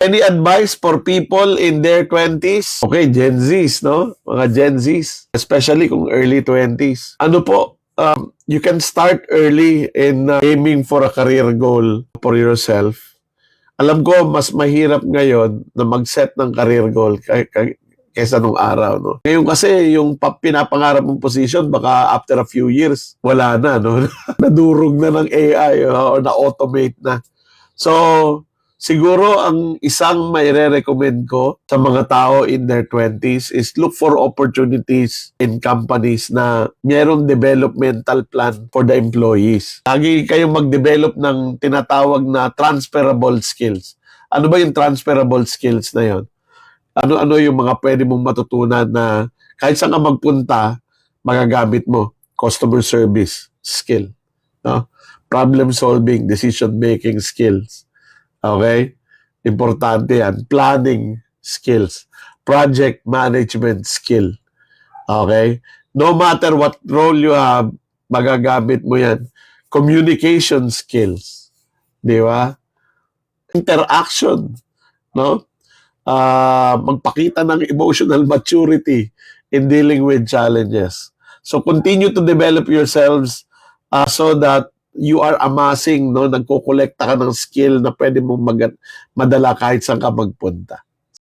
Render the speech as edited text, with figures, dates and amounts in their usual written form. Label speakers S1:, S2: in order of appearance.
S1: Any advice for people in their 20s? Okay, Gen Zs, no? Mga Gen Zs, especially kung early 20s. Ano po, you can start early in aiming for a career goal for yourself. Alam ko, mas mahirap ngayon na mag-set ng career goal kaysa nung araw, no? Ngayon kasi, yung pinapangarap mong position, baka after a few years, wala na, no? Nadurog na ng AI or na-automate na. So, siguro ang isang maire-recommend ko sa mga tao in their 20s is look for opportunities in companies na mayroong developmental plan for the employees. Lagi kayong mag-develop ng tinatawag na transferable skills. Ano ba yung transferable skills na yon? Ano yung mga pwede mong matutunan na kahit saan ka magpunta, magagamit mo? Customer service skill, no? Problem solving, decision making skills. Okay? Importante yan. Planning skills. Project management skill. Okay? No matter what role you have, magagamit mo yan. Communication skills. Di ba? Interaction. No? Magpakita ng emotional maturity in dealing with challenges. So continue to develop yourselves so that you are amassing, no, nagkokolekta ka ng skill na pwede mong madala kahit saan ka magpunta.